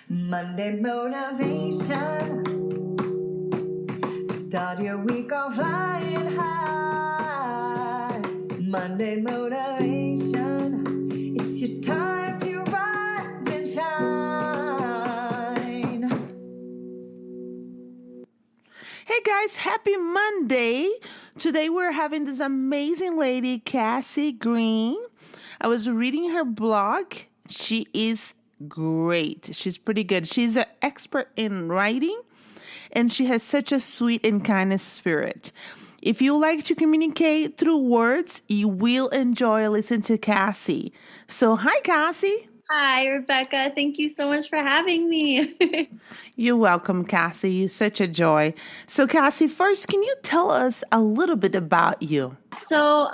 Monday motivation. Start your week off flying high. Monday motivation. It's your time to rise and shine. Hey guys, happy Monday. Today we're having this amazing lady, Cassie Green. I was reading her blog. She is great. She's pretty good. She's an expert in writing, and she has such a sweet and kind spirit. If you like to communicate through words, you will enjoy listening to Cassie. So, hi, Cassie. Hi, Rebecca. Thank you so much for having me. You're welcome, Cassie. You're such a joy. So, Cassie, first, can you tell us a little bit about you? So,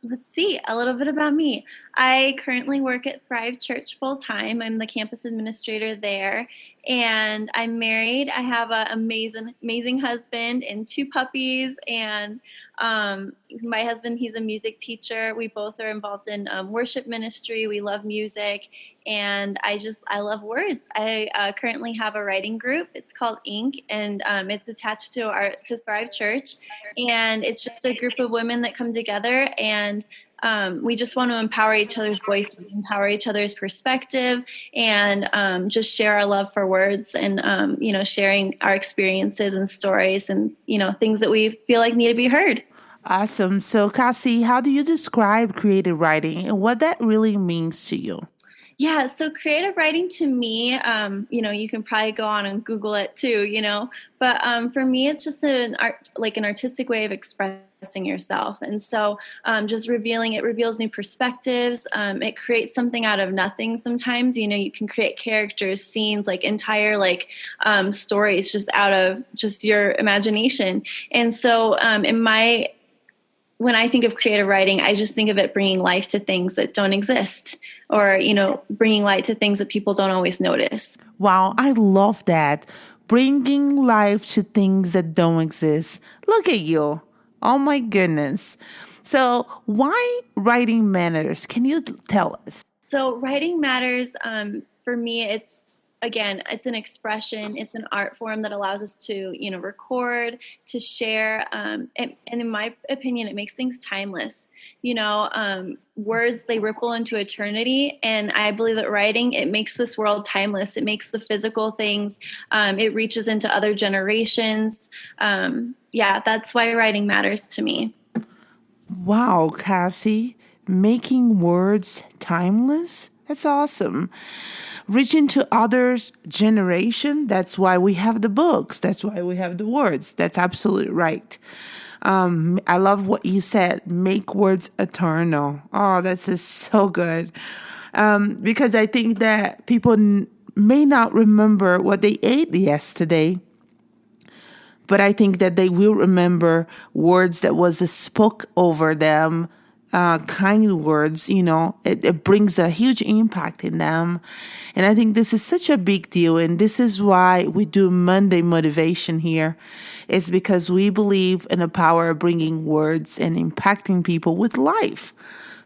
let's see, a little bit about me. I currently work at Thrive Church full time. I'm the campus administrator there, and I'm married. I have an amazing husband and two puppies. And my husband, he's a music teacher. We both are involved in worship ministry. We love music, and I love words. I currently have a writing group. It's called Ink, and it's attached to Thrive Church, and it's just a group of women that come together, and we just want to empower each other's voice, empower each other's perspective, and just share our love for words, and sharing our experiences and stories, and things that we feel like need to be heard. Awesome. So, Cassie, how do you describe creative writing and what that really means to you? Yeah, so creative writing to me, you can probably go on and Google it too, but for me, it's just an artistic way of expressing yourself. And so just it reveals new perspectives. It creates something out of nothing sometimes. You can create characters, scenes, like entire stories just out of just your imagination. And so when I think of creative writing, I just think of it bringing life to things that don't exist, or, bringing light to things that people don't always notice. Wow, I love that. Bringing life to things that don't exist. Look at you. Oh my goodness. So, why writing matters? Can you tell us? So, writing matters. For me, it's an expression. It's an art form that allows us to, record, to share. And in my opinion, it makes things timeless. Words, they ripple into eternity. And I believe that writing, it makes this world timeless. It makes the physical things, it reaches into other generations. That's why writing matters to me. Wow, Cassie, making words timeless? That's awesome. Reaching to others' generation, that's why we have the books. That's why we have the words. That's absolutely right. I love what you said, make words eternal. Oh, that's just so good. Because I think that people may not remember what they ate yesterday, but I think that they will remember words that was spoke over them, kind words, it brings a huge impact in them. And I think this is such a big deal. And this is why we do Monday motivation here. It's because we believe in the power of bringing words and impacting people with life.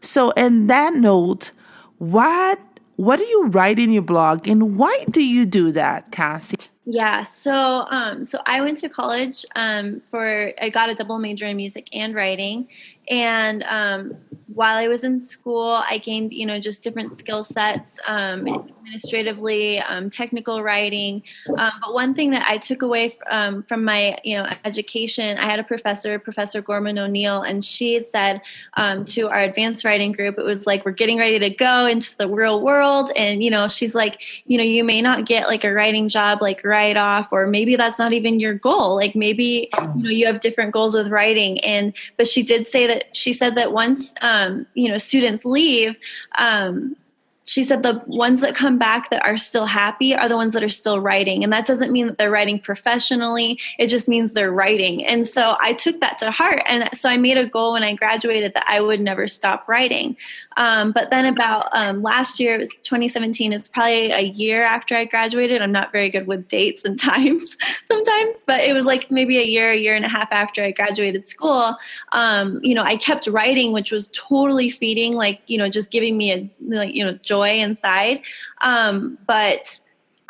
So in that note, what do you write in your blog, and why do you do that, Cassie? Yeah, so I went to college I got a double major in music and writing, and while I was in school, I gained just different skill sets, administratively, technical writing. But one thing that I took away from my education, I had a Professor Gorman O'Neill, and she had said to our advanced writing group, it was like, we're getting ready to go into the real world, and she's like, you may not get like a writing job like right off, or maybe that's not even your goal. Like maybe you have different goals with writing, but she said that once students leave, she said the ones that come back that are still happy are the ones that are still writing. And that doesn't mean that they're writing professionally. It just means they're writing. And so I took that to heart. And so I made a goal when I graduated that I would never stop writing. But then about last year, it was 2017, it's probably a year after I graduated. I'm not very good with dates and times sometimes, but it was like maybe a year and a half after I graduated school. I kept writing, which was totally feeding, just giving me a joy inside. But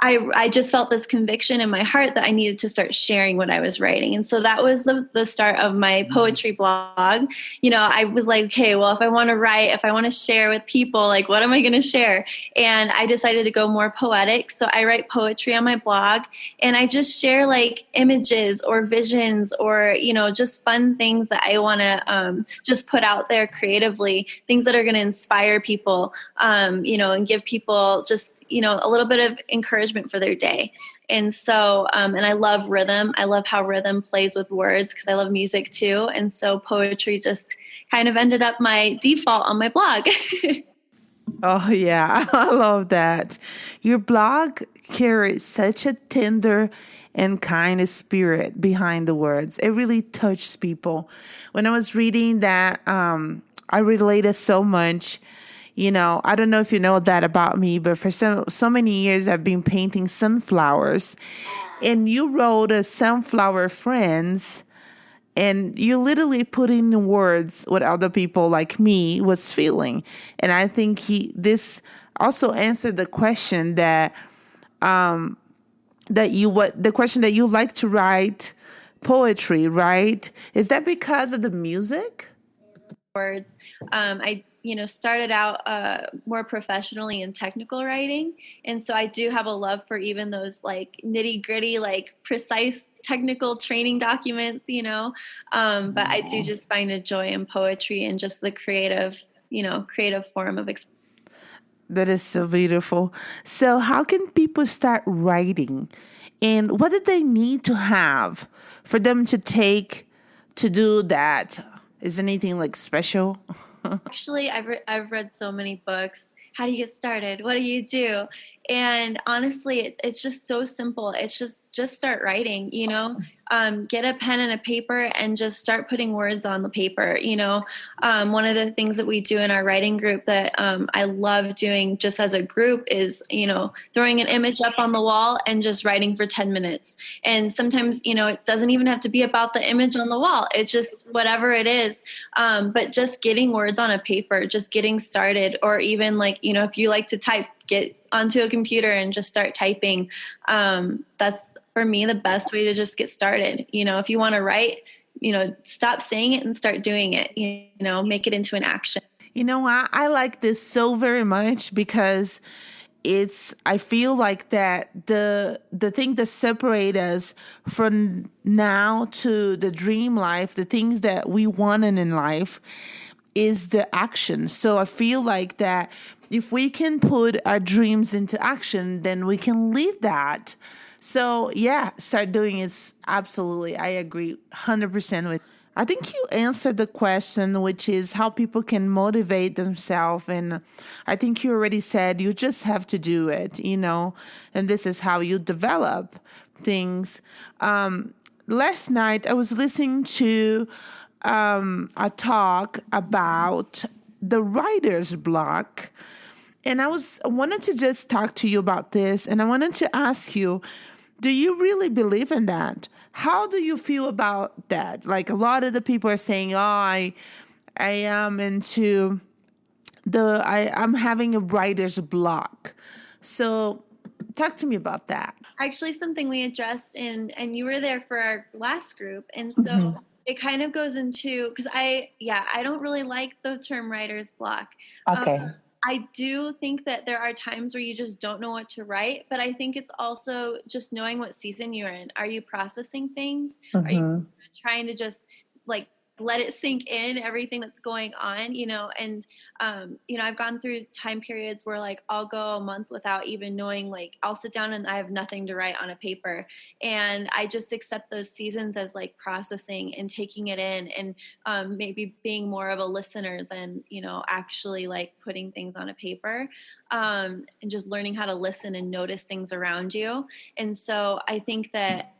I just felt this conviction in my heart that I needed to start sharing what I was writing. And so that was the start of my poetry blog. I was like, okay, well, if I want to write, if I want to share with people, like, what am I going to share? And I decided to go more poetic. So I write poetry on my blog, and I just share like images or visions or, just fun things that I want to just put out there creatively, things that are going to inspire people, and give people just, a little bit of encouragement for their day. And so, and I love rhythm. I love how rhythm plays with words because I love music too. And so poetry just kind of ended up my default on my blog. Oh, yeah, I love that. Your blog carries such a tender and kind spirit behind the words. It really touches people. When I was reading that, I related so much. I don't know if you know that about me, but for so many years I've been painting sunflowers. And you wrote a sunflower friends, and you literally put in words what other people like me was feeling. And I think this also answered the question that the question that you like to write poetry, right? Is that because of the music? Words. I started out more professionally in technical writing, and so I do have a love for even those like nitty gritty, like precise technical training documents, but I do just find a joy in poetry and just the creative form of expression. That is so beautiful. So how can people start writing, and what do they need to have for them to do that? Is anything like special? Actually, I've read so many books. How do you get started? What do you do? And honestly, it's just so simple. It's just start writing. Get a pen and a paper and just start putting words on the paper. One of the things that we do in our writing group that I love doing just as a group is throwing an image up on the wall and just writing for 10 minutes. And sometimes it doesn't even have to be about the image on the wall. It's just whatever it is. But just getting words on a paper, just getting started, or even like if you like to type, get onto a computer and just start typing. That's for me the best way to just get started. If you want to write, stop saying it and start doing it. Make it into an action. I like this so very much because I feel like that the thing that separate us from now to the dream life, the things that we want in life, is the action. So I feel like that if we can put our dreams into action, then we can live that. So yeah, start doing it. Absolutely. I agree 100% with. I think you answered the question, which is how people can motivate themselves. And I think you already said you just have to do it, and this is how you develop things. Last night I was listening to a talk about the writer's block. And I wanted to just talk to you about this. And I wanted to ask you, do you really believe in that? How do you feel about that? Like a lot of the people are saying, I am into I'm having a writer's block. So talk to me about that. Actually, something we addressed and you were there for our last group. And so it kind of goes into, because I don't really like the term writer's block. Okay. I do think that there are times where you just don't know what to write, but I think it's also just knowing what season you're in. Are you processing things? Are you trying to just like let it sink in everything that's going on, and I've gone through time periods where like I'll go a month without even knowing, like I'll sit down and I have nothing to write on a paper, and I just accept those seasons as like processing and taking it in, and maybe being more of a listener than actually like putting things on a paper, and just learning how to listen and notice things around you. And so I think that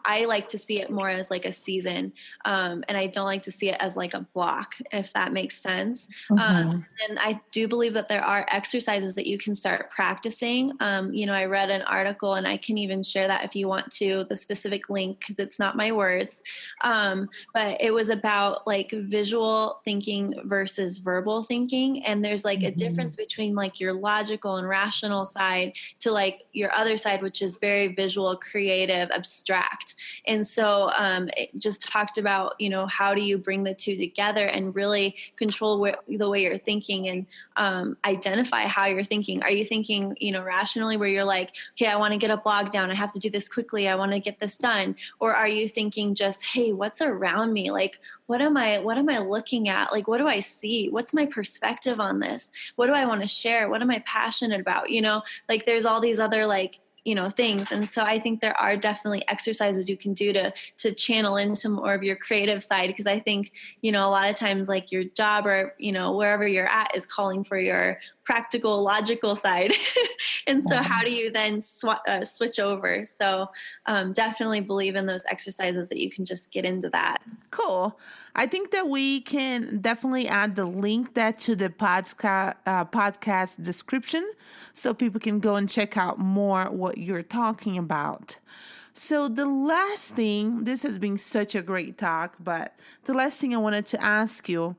I like to see it more as like a season. And I don't like to see it as like a block, if that makes sense. And I do believe that there are exercises that you can start practicing. I read an article, and I can even share that if you want to, the specific link, because it's not my words. But it was about like visual thinking versus verbal thinking. And there's like a difference between like your logical and rational side to like your other side, which is very visual, creative, abstract. And so it just talked about, how do you bring the two together and really control the way you're thinking, and identify how you're thinking. Are you thinking, rationally, where you're like, okay, I want to get a blog down, I have to do this quickly, I want to get this done? Or are you thinking just, hey, what's around me? Like, what am I looking at? Like, what do I see? What's my perspective on this? What do I want to share? What am I passionate about? Like there's all these other things. And so I think there are definitely exercises you can do to channel into more of your creative side. Because I think, a lot of times like your job or, wherever you're at is calling for your practical, logical side. And so how do you then switch over? So definitely believe in those exercises that you can just get into that. Cool. I think that we can definitely add the link that to the podcast description so people can go and check out more what you're talking about. So the last thing, this has been such a great talk, but the last thing I wanted to ask you,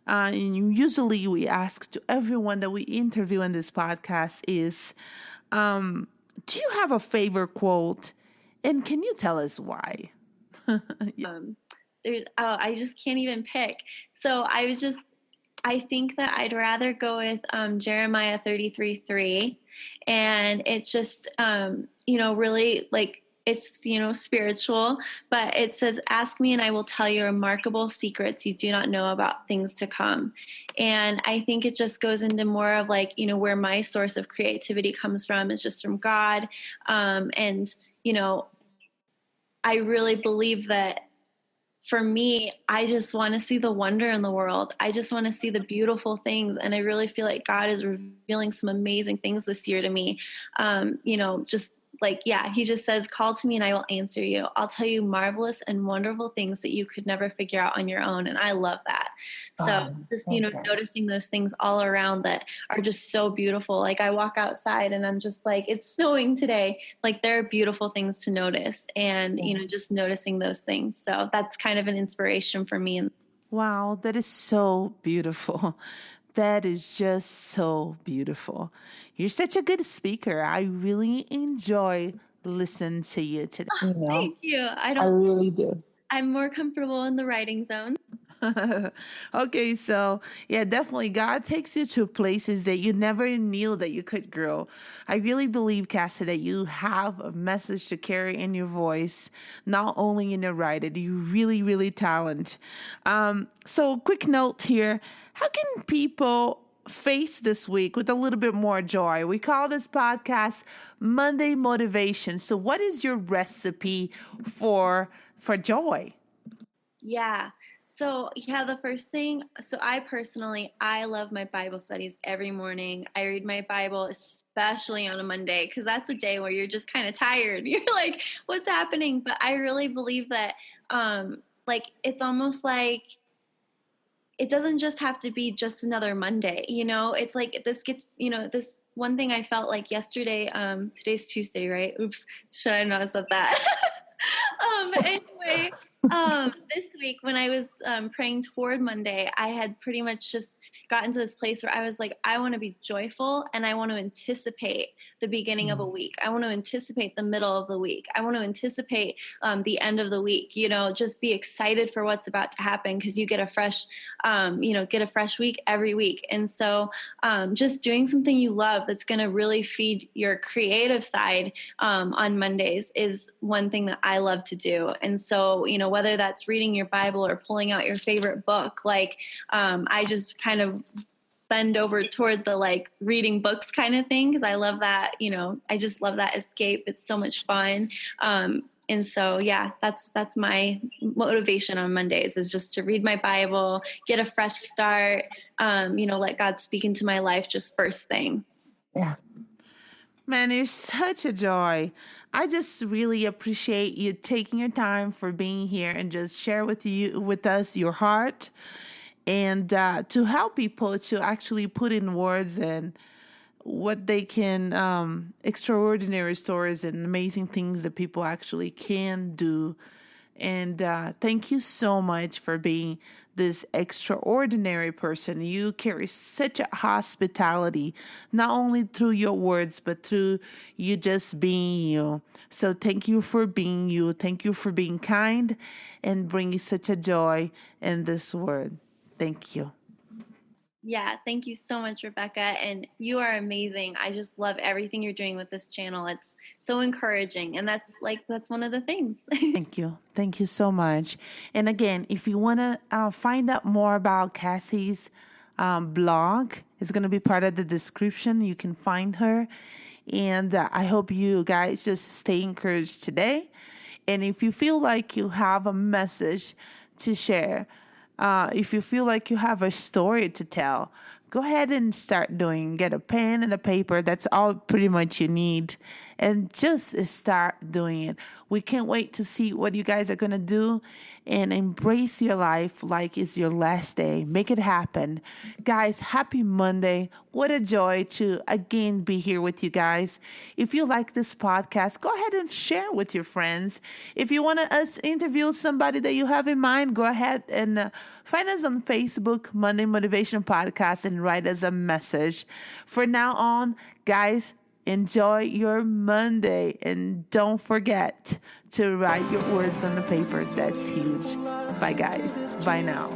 and usually we ask to everyone that we interview in this podcast is, do you have a favorite quote? And can you tell us why? I just can't even pick. So I think that I'd rather go with Jeremiah 33:3, and it just really like it's spiritual, but it says, "Ask me, and I will tell you remarkable secrets you do not know about things to come." And I think it just goes into more of like where my source of creativity comes from is just from God, and I really believe that. For me, I just want to see the wonder in the world. I just want to see the beautiful things. And I really feel like God is revealing some amazing things this year to me. Just like, he just says, call to me and I will answer you. I'll tell you marvelous and wonderful things that you could never figure out on your own. And I love that. So just, noticing those things all around that are just so beautiful. Like I walk outside and I'm just like, it's snowing today. Like there are beautiful things to notice and, just noticing those things. So that's kind of an inspiration for me. Wow, that is so beautiful. That is just so beautiful. You're such a good speaker. I really enjoy listening to you today. Thank you. I really do. I'm more comfortable in the writing zone. Okay, so definitely God takes you to places that you never knew that you could grow. I really believe, Cassie, that you have a message to carry in your voice, not only in your writing. You really, really talented. So quick note here. How can people face this week with a little bit more joy? We call this podcast Monday Motivation. So what is your recipe for joy? Yeah. So the first thing, I love my Bible studies every morning. I read my Bible, especially on a Monday, because that's a day where you're just kind of tired. You're like, what's happening? But I really believe that, it's almost like, it doesn't just have to be just another Monday, it's like this gets, this one thing I felt like yesterday, today's Tuesday, right? Oops. Should I not have said that? Anyway, this week when I was praying toward Monday, I had pretty much just gotten to this place where I was like, I want to be joyful and I want to anticipate the beginning of a week. I want to anticipate the middle of the week. I want to anticipate the end of the week, just be excited for what's about to happen because you get a fresh, week every week. And so just doing something you love that's going to really feed your creative side on Mondays is one thing that I love to do. And so, whether that's reading your Bible or pulling out your favorite book, I just kind of bend over toward the reading books kind of thing because I love that, I just love that escape. It's so much fun. And so, that's my motivation on Mondays is just to read my Bible, get a fresh start, let God speak into my life just first thing. Yeah. Man, you're such a joy. I just really appreciate you taking your time for being here and just share with us your heart and to help people to actually put in words and what they can extraordinary stories and amazing things that people actually can do. And thank you so much for being this extraordinary person. You carry such a hospitality, not only through your words, but through you just being you. So thank you for being you. Thank you for being kind and bringing such a joy in this world. Thank you. Yeah, thank you so much, Rebecca. And you are amazing. I just love everything you're doing with this channel. It's so encouraging. And that's one of the things. Thank you. Thank you so much. And again, if you want to find out more about Cassie's blog, it's going to be part of the description. You can find her. And I hope you guys just stay encouraged today. And if you feel like you have a message to share, if you feel like you have a story to tell, go ahead and start doing. Get a pen and a paper. That's all pretty much you need. And just start doing it. We can't wait to see what you guys are going to do and embrace your life like it's your last day. Make it happen. Guys, happy Monday. What a joy to again be here with you guys. If you like this podcast, go ahead and share with your friends. If you want us to interview somebody that you have in mind, go ahead and find us on Facebook, Monday Motivation Podcast, and write us a message. For now on, guys, enjoy your Monday and don't forget to write your words on the paper. That's huge. Bye, guys. Bye now.